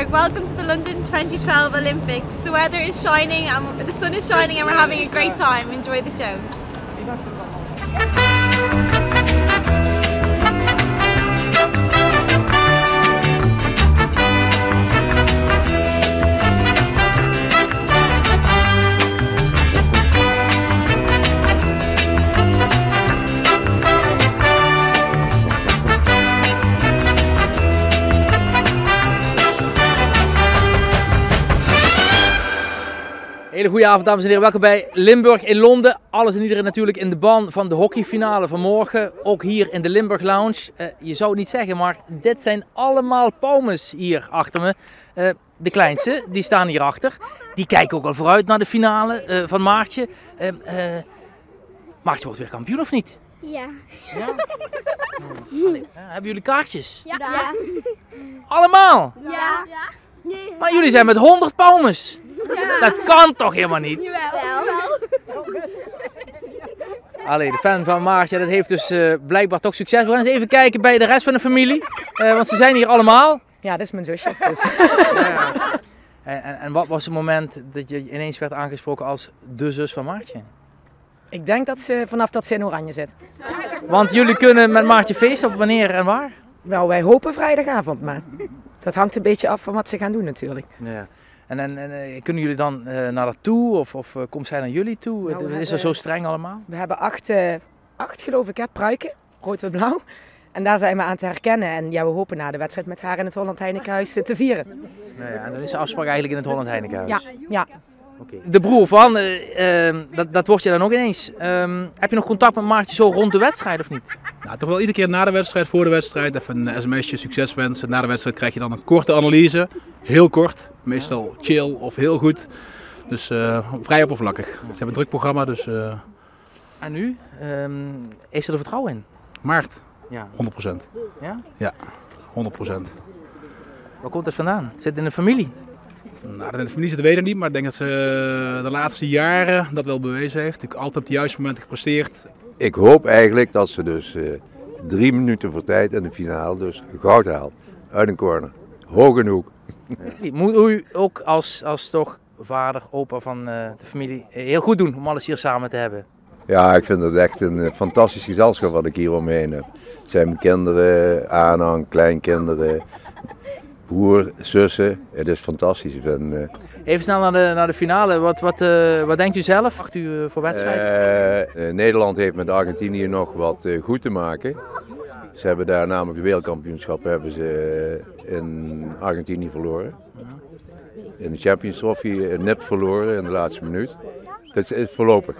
Limburg. Welcome to the London 2012 Olympics. The weather is shining, the sun is shining and we're having a great time. Enjoy the show. Hele goede avond, dames en heren. Welkom bij Limburg in Londen. Alles en iedereen natuurlijk in de ban van de hockeyfinale van morgen. Ook hier in de Limburg Lounge. Je zou het niet zeggen, maar dit zijn allemaal paumes hier achter me. De kleinste, die staan hier achter. Die kijken ook al vooruit naar de finale van Maartje. Maartje wordt weer kampioen of niet? Ja. Ja? Hebben jullie kaartjes? Ja. Ja. Allemaal? Ja. Nee. Maar jullie zijn met 100 paumes. Ja. Dat kan toch helemaal niet? Jawel. Allee, de fan van Maartje, dat heeft dus blijkbaar toch succes. We gaan eens even kijken bij de rest van de familie. Want ze zijn hier allemaal. Ja, dat is mijn zusje. Dus. Ja. En wat was het moment dat je ineens werd aangesproken als de zus van Maartje? Ik denk dat ze vanaf dat ze in oranje zit. Want jullie kunnen met Maartje feesten op wanneer en waar? Nou, wij hopen vrijdagavond, maar dat hangt een beetje af van wat ze gaan doen natuurlijk. Ja. En kunnen jullie dan naar dat toe of komt zij naar jullie toe? Nou, is er zo streng allemaal? We hebben acht geloof ik, pruiken, rood-wit-blauw. En daar zijn we aan te herkennen. En ja, we hopen na de wedstrijd met haar in het Holland Heinekenhuis te vieren. Ja, en dan is de afspraak eigenlijk in het Holland Heinekenhuis? Ja. Okay. De broer van, dat wordt je dan ook ineens. Heb je nog contact met Maartje zo rond de wedstrijd of niet? Nou, toch wel iedere keer na de wedstrijd, voor de wedstrijd, even een sms'je, succes wensen. Na de wedstrijd krijg je dan een korte analyse. Heel kort, meestal chill of heel goed. Dus vrij oppervlakkig. Ze hebben een druk programma, dus... En nu? Heeft ze er vertrouwen in? Maart, Ja. 100%. Ja? Ja, 100%. Waar komt het vandaan? Zit het in de familie? Nou, dat weet ik niet, maar ik denk dat ze de laatste jaren dat wel bewezen heeft. Natuurlijk altijd op de juiste momenten gepresteerd. Ik hoop eigenlijk dat ze dus 3 minuten voor tijd in de finale dus goud haalt. Uit een corner. Hoog en hoek. Moet u ook als toch vader, opa van de familie heel goed doen om alles hier samen te hebben? Ja, ik vind het echt een fantastisch gezelschap wat ik hier om me heen heb. Het zijn mijn kinderen, aanhang, kleinkinderen, broer, zussen. Het is fantastisch. Even snel naar de finale. Wat denkt u zelf? Wacht u voor wedstrijd? Nederland heeft met Argentinië nog wat goed te maken. Ze hebben daar namelijk de wereldkampioenschap hebben ze in Argentinië verloren. In de Champions Trophy nip verloren in de laatste minuut. Dat is voorlopig.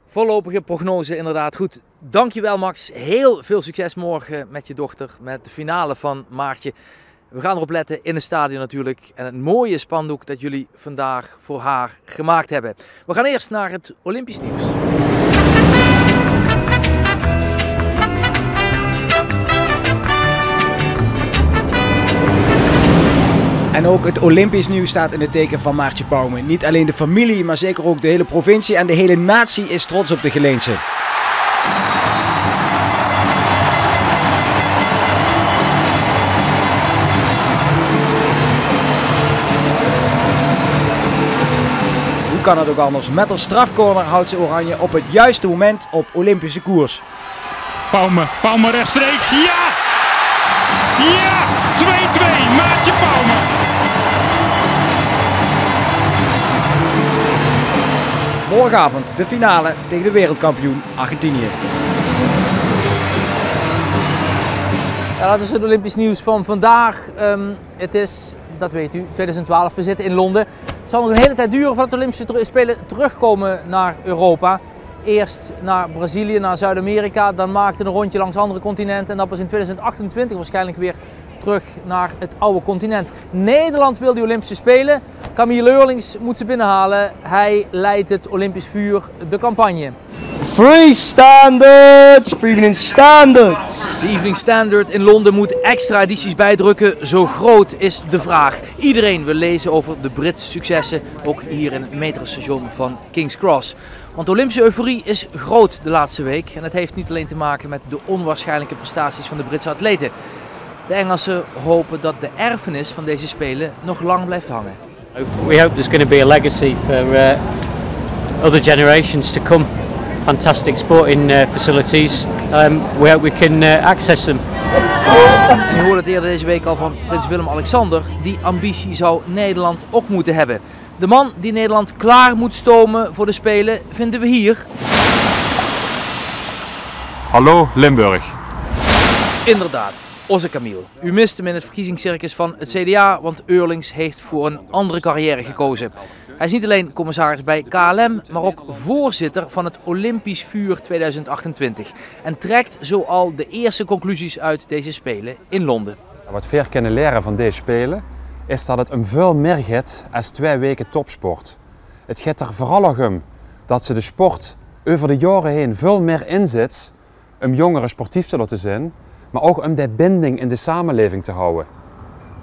Voorlopige prognose inderdaad goed. Dankjewel Max. Heel veel succes morgen met je dochter. Met de finale van Maartje. We gaan erop letten in het stadion natuurlijk. En het mooie spandoek dat jullie vandaag voor haar gemaakt hebben. We gaan eerst naar het Olympisch nieuws. En ook het Olympisch nieuws staat in het teken van Maartje Pauwme. Niet alleen de familie, maar zeker ook de hele provincie en de hele natie is trots op de Geleense. Hoe kan het ook anders? Met een strafcorner houdt ze Oranje op het juiste moment op Olympische koers. Pauwme rechtstreeks, ja! Ja! 2-2, Maartje Pauwme. Morgenavond de finale tegen de wereldkampioen Argentinië. Ja, dat is het Olympisch nieuws van vandaag. Het is, dat weet u, 2012. We zitten in Londen. Het zal nog een hele tijd duren voordat de Olympische Spelen terugkomen naar Europa. Eerst naar Brazilië, naar Zuid-Amerika. Dan maakten een rondje langs andere continenten. En dat was in 2028 waarschijnlijk weer terug naar het oude continent. Nederland wil die Olympische Spelen. Camille Eurlings moet ze binnenhalen. Hij leidt het Olympisch Vuur, de campagne. Free standards, free evening standards. De Evening Standard in Londen moet extra edities bijdrukken. Zo groot is de vraag. Iedereen wil lezen over de Britse successen, ook hier in het metrostation van King's Cross. Want de Olympische euforie is groot de laatste week. En het heeft niet alleen te maken met de onwaarschijnlijke prestaties van de Britse atleten. De Engelsen hopen dat de erfenis van deze Spelen nog lang blijft hangen. We hope there's going to be a legacy for other generations to come. Fantastic sporting facilities. We hope we can access them. En je hoorde het eerder deze week al van prins Willem-Alexander. Die ambitie zou Nederland ook moeten hebben. De man die Nederland klaar moet stomen voor de Spelen vinden we hier. Hallo Limburg. Inderdaad, Osse Camille. U mist hem in het verkiezingscircus van het CDA, want Eurlings heeft voor een andere carrière gekozen. Hij is niet alleen commissaris bij KLM, maar ook voorzitter van het Olympisch Vuur 2028. En trekt zoal de eerste conclusies uit deze Spelen in Londen. Wat we kunnen leren van deze Spelen is dat het veel meer gaat als 2 weken topsport. Het gaat er vooral om dat ze de sport over de jaren heen veel meer inzet om jongeren sportief te laten zijn, maar ook om die binding in de samenleving te houden.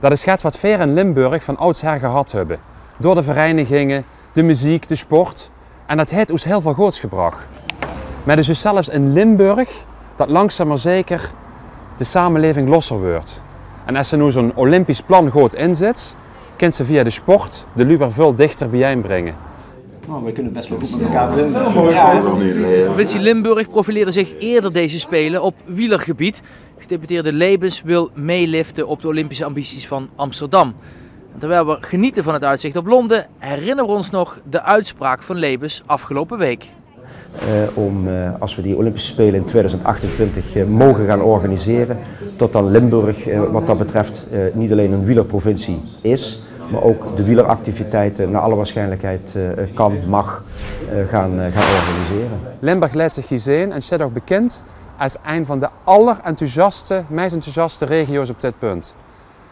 Dat is wat we in Limburg van oudsher gehad hebben. Door de verenigingen, de muziek, de sport. En dat heeft ons heel veel goeds gebracht. Maar dus zelfs in Limburg dat langzaam maar zeker de samenleving losser wordt. En als ze nu zo'n Olympisch plan goed inzet, kan ze via de sport de Luber veel dichter bijeenbrengen. Nou, we kunnen best wel goed met elkaar vinden. De provincie Limburg profileerde zich eerder deze Spelen op wielergebied. Gedeputeerde Lebens wil meeliften op de Olympische ambities van Amsterdam. En terwijl we genieten van het uitzicht op Londen, herinneren we ons nog de uitspraak van Lebens afgelopen week. Als we die Olympische Spelen in 2028 mogen gaan organiseren, tot dan Limburg wat dat betreft niet alleen een wielerprovincie is, maar ook de wieleractiviteiten naar alle waarschijnlijkheid mag gaan organiseren. Limburg laat zich gezien en staat ook bekend als een van de meest enthousiaste regio's op dit punt.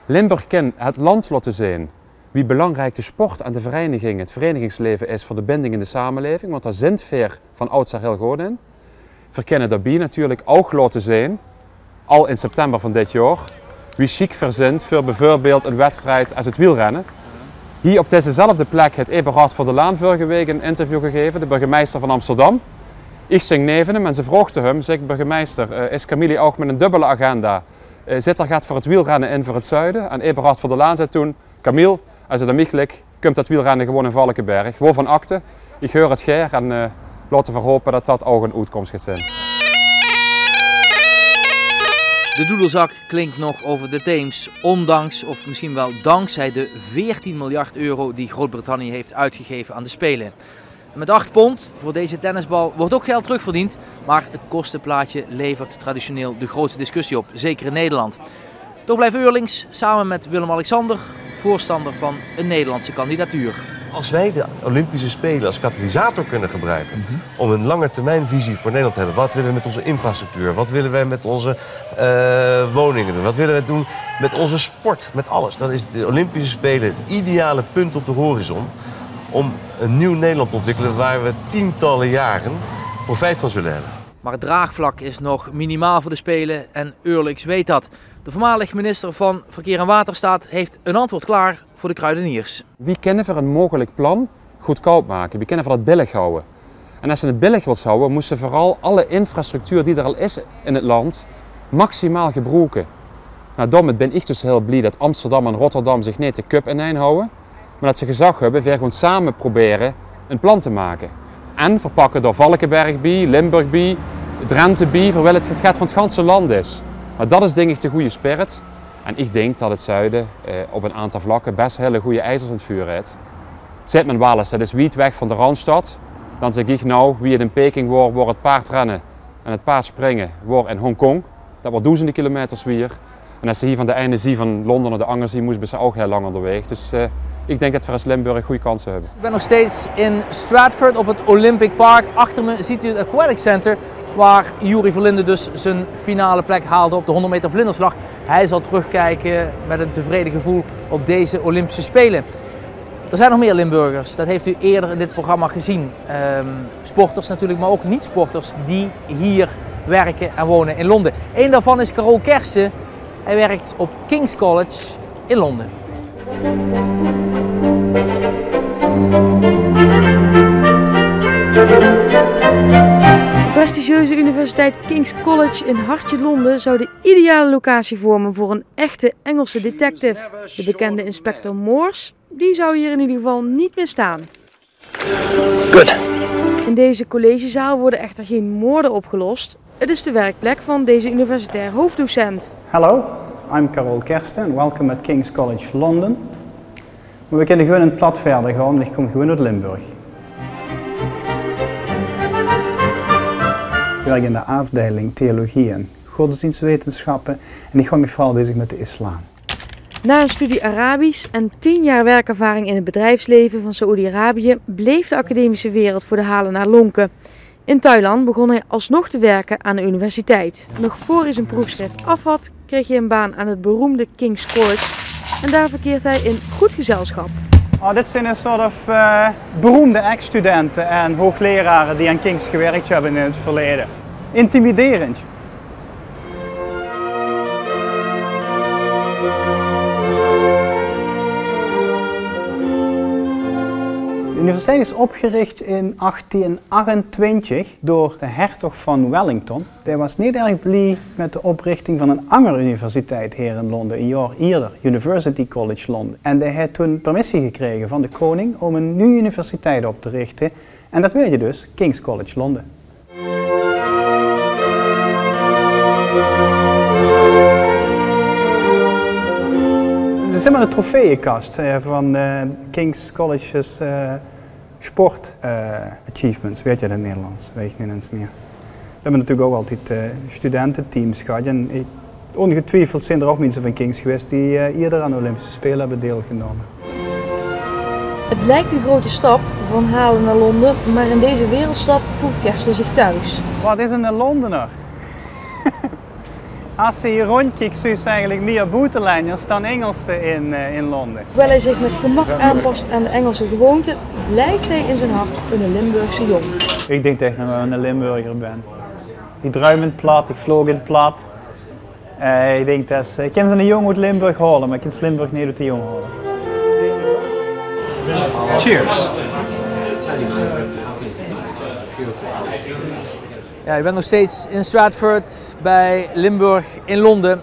Limburg kan het land laten zien wie belangrijk de sport en de vereniging, het verenigingsleven is voor de binding in de samenleving, want daar zit veer van oudsher heel goed in. We kunnen daarbij natuurlijk ook laten zien, al in september van dit jaar, wie chic verzint voor bijvoorbeeld een wedstrijd als het wielrennen. Hier op dezezelfde plek heeft Eberhard van der Laan vorige week een interview gegeven, de burgemeester van Amsterdam. Ik zing neven hem en ze vroeg hem, zeg burgemeester, is Camille ook met een dubbele agenda? Gaat voor het wielrennen in voor het zuiden? En Eberhard van der Laan zei toen, Camille, als het aan mij ligt, komt dat wielrennen gewoon in Valkenberg. Gewoon van akte, ik hoor het geer en laten we hopen dat dat ook een uitkomst gaat zijn. De doedelzak klinkt nog over de Theems, ondanks of misschien wel dankzij de 14 miljard euro die Groot-Brittannië heeft uitgegeven aan de Spelen. En met 8 pond voor deze tennisbal wordt ook geld terugverdiend, maar het kostenplaatje levert traditioneel de grootste discussie op, zeker in Nederland. Toch blijft Eurlings samen met Willem-Alexander voorstander van een Nederlandse kandidatuur. Als wij de Olympische Spelen als katalysator kunnen gebruiken om een langetermijnvisie voor Nederland te hebben. Wat willen we met onze infrastructuur? Wat willen wij met onze woningen doen? Wat willen we doen met onze sport? Met alles. Dan is de Olympische Spelen het ideale punt op de horizon om een nieuw Nederland te ontwikkelen waar we tientallen jaren profijt van zullen hebben. Maar het draagvlak is nog minimaal voor de Spelen en Eurlings weet dat. De voormalig minister van Verkeer en Waterstaat heeft een antwoord klaar voor de kruideniers. Wie kunnen voor een mogelijk plan goedkoop maken? Wie kunnen voor dat billig houden? En als ze het billig wilt houden, moesten vooral alle infrastructuur die er al is in het land maximaal gebruiken. Nou, daarom ben ik dus heel blij dat Amsterdam en Rotterdam zich niet de cup ineen houden, maar dat ze gezag hebben, weer gewoon samen proberen een plan te maken. En verpakken door Valkenberg bij, Limburg bij, Drenthe bij, terwijl het gaat van het ganse land is. Maar dat is denk ik de goede spirit. En ik denk dat het zuiden op een aantal vlakken best hele goede ijzers in het vuur heeft. Zet men wel eens, dat is wiet weg van de Randstad. Dan zeg ik nou, wie het in Peking wordt het paardrennen en het paardspringen wordt in Hongkong. Dat wordt duizenden kilometers weer. En als ze hier van de ene zie van Londen naar de andere zie, moesten ze ook heel lang onderweg. Dus ik denk dat we als Limburg goede kansen hebben. Ik ben nog steeds in Stratford op het Olympic Park. Achter me ziet u het Aquatic Center, waar Juri Verlinde dus zijn finale plek haalde op de 100 meter vlinderslag. Hij zal terugkijken met een tevreden gevoel op deze Olympische Spelen. Er zijn nog meer Limburgers, dat heeft u eerder in dit programma gezien. Sporters natuurlijk, maar ook niet-sporters die hier werken en wonen in Londen. Eén daarvan is Carol Kersten. Hij werkt op King's College in Londen. prestigieuze universiteit King's College in hartje Londen zou de ideale locatie vormen voor een echte Engelse detective. De bekende inspector Morse, die zou hier in ieder geval niet meer staan. Good. In deze collegezaal worden echter geen moorden opgelost. Het is de werkplek van deze universitair hoofddocent. Hello, I'm Carol Kersten and welcome at King's College London. Maar we kunnen gewoon een plat verder gaan, want ik kom gewoon uit Limburg. Ik werk in de afdeling theologie en godsdienstwetenschappen en ik hou me vooral bezig met de islam. Na een studie Arabisch en 10 jaar werkervaring in het bedrijfsleven van Saoedi-Arabië bleef de academische wereld voor de halen naar lonken. In Thailand begon hij alsnog te werken aan de universiteit. Nog voor hij zijn proefschrift af had, kreeg hij een baan aan het beroemde King's College en daar verkeert hij in goed gezelschap. Dit zijn een soort beroemde ex-studenten en hoogleraren die aan King's gewerkt hebben in het verleden. Intimiderend. De universiteit is opgericht in 1828 door de hertog van Wellington. Hij was niet erg blij met de oprichting van een andere universiteit hier in Londen, een jaar eerder, University College London. En hij had toen permissie gekregen van de koning om een nieuwe universiteit op te richten. En dat wil je dus, King's College London. Dit is helemaal de trofeeënkast van King's College's sport achievements, weet je dat in het Nederlands, weet ik niet eens meer. We hebben natuurlijk ook altijd studententeams gehad en ongetwijfeld zijn er ook mensen van King's geweest die eerder aan de Olympische Spelen hebben deelgenomen. Het lijkt een grote stap van Halen naar Londen, maar in deze wereldstad voelt Kersten zich thuis. Wat is een Londener? Als je hier rondkijkt, zie je eigenlijk meer buitenlanders dan Engelsen in Londen. Hoewel hij zich met gemak aanpast aan de Engelse gewoonten, blijft hij in zijn hart een Limburgse jong. Ik denk dat ik nog een Limburger ben. Ik druim in het plat, ik vloog in het plat. Ik denk dat ik ken een jong uit Limburg halen, maar ik ken Limburg niet uit de jong halen. Cheers. Ja, u bent nog steeds in Stratford bij Limburg in Londen.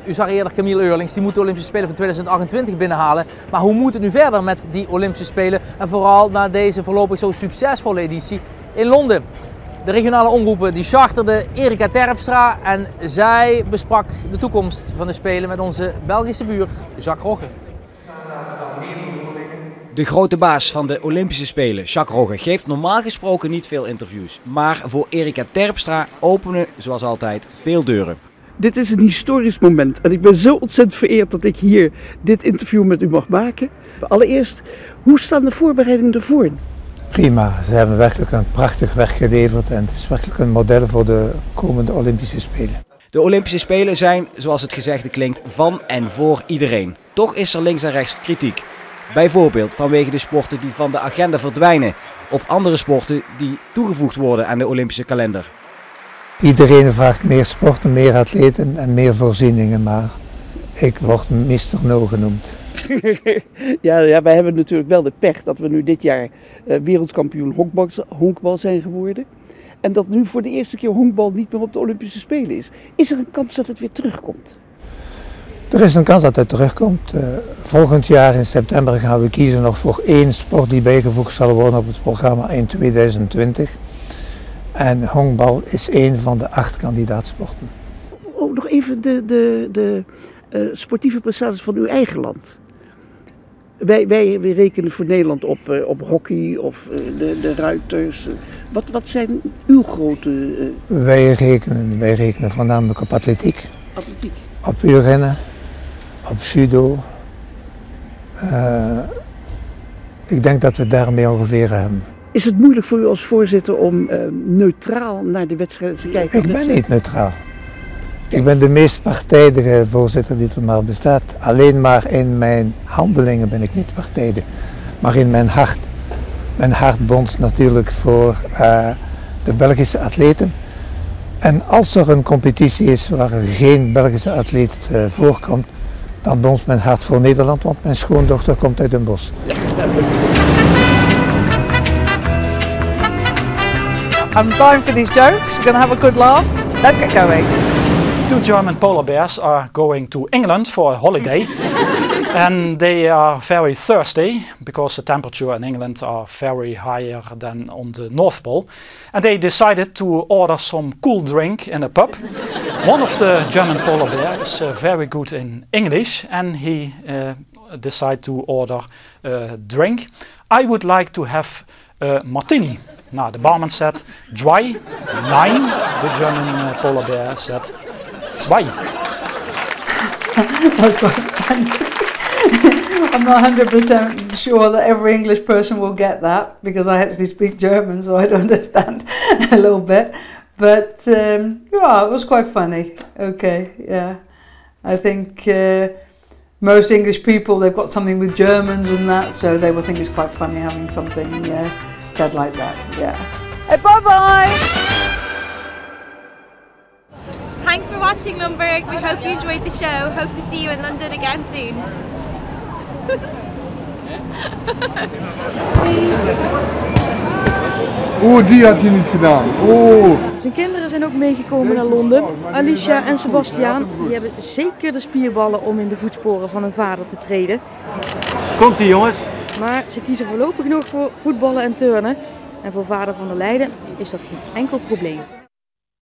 U zag eerder Camille Eurlings, die moet de Olympische Spelen van 2028 binnenhalen. Maar hoe moet het nu verder met die Olympische Spelen en vooral na deze voorlopig zo succesvolle editie in Londen? De regionale omroepen die charterde Erika Terpstra en zij besprak de toekomst van de Spelen met onze Belgische buur Jacques Rogge. De grote baas van de Olympische Spelen, Jacques Rogge, geeft normaal gesproken niet veel interviews. Maar voor Erika Terpstra openen, zoals altijd, veel deuren. Dit is een historisch moment en ik ben zo ontzettend vereerd dat ik hier dit interview met u mag maken. Allereerst, hoe staan de voorbereidingen ervoor? Prima, ze hebben werkelijk een prachtig werk geleverd en het is werkelijk een model voor de komende Olympische Spelen. De Olympische Spelen zijn, zoals het gezegde klinkt, van en voor iedereen. Toch is er links en rechts kritiek. Bijvoorbeeld vanwege de sporten die van de agenda verdwijnen of andere sporten die toegevoegd worden aan de Olympische kalender. Iedereen vraagt meer sporten, meer atleten en meer voorzieningen, maar ik word Mr. No genoemd. Ja, wij hebben natuurlijk wel de pech dat we nu dit jaar wereldkampioen honkbal zijn geworden. En dat nu voor de eerste keer honkbal niet meer op de Olympische Spelen is. Is er een kans dat het weer terugkomt? Er is een kans dat het terugkomt. Volgend jaar in september gaan we kiezen nog voor 1 sport die bijgevoegd zal worden op het programma in 2020. En honkbal is 1 van de 8 kandidaatsporten. Oh, nog even de sportieve prestaties van uw eigen land. Wij rekenen voor Nederland op hockey of de ruiters. Wat zijn uw grote... Wij rekenen voornamelijk op atletiek. Atletiek. Op wielrennen, op judo. Ik denk dat we daarmee ongeveer hebben. Is het moeilijk voor u als voorzitter om neutraal naar de wedstrijd te kijken? Ik ben niet neutraal. Ik ben de meest partijdige voorzitter die er maar bestaat. Alleen maar in mijn handelingen ben ik niet partijdig, maar in mijn hart. Mijn hart bonst natuurlijk voor de Belgische atleten. En als er een competitie is waar er geen Belgische atleet voorkomt, dan bonst mijn hart voor Nederland, want mijn schoondochter komt uit Den Bosch. I'm dying for these jokes. We're going to have a good laugh. Let's get going. 2 German polar bears are going to England for a holiday. And they are very thirsty because the temperature in England are very higher than on the North Pole. And they decided to order some cool drink in a pub. One of the German polar bears is very good in English, and he decided to order a drink. I would like to have a martini. Now the barman said, "Dry." 9. The German polar bear said, "2." That's quite funny. I'm not 100% sure that every English person will get that, because I actually speak German, so I don't understand a little bit. But yeah, it was quite funny. Okay, yeah. I think most English people, they've got something with Germans and that, so they will think it's quite funny having something said like that. Yeah. Hey, bye-bye! Thanks for watching, Lundberg. We hope you enjoyed the show. Hope to see you in London again soon. Oh, die had hij niet gedaan. Oh. Zijn kinderen zijn ook meegekomen naar Londen. Alicia en Sebastiaan, die hebben zeker de spierballen om in de voetsporen van hun vader te treden. Komt-ie, jongens. Maar ze kiezen voorlopig nog voor voetballen en turnen. En voor vader van der Leijden is dat geen enkel probleem.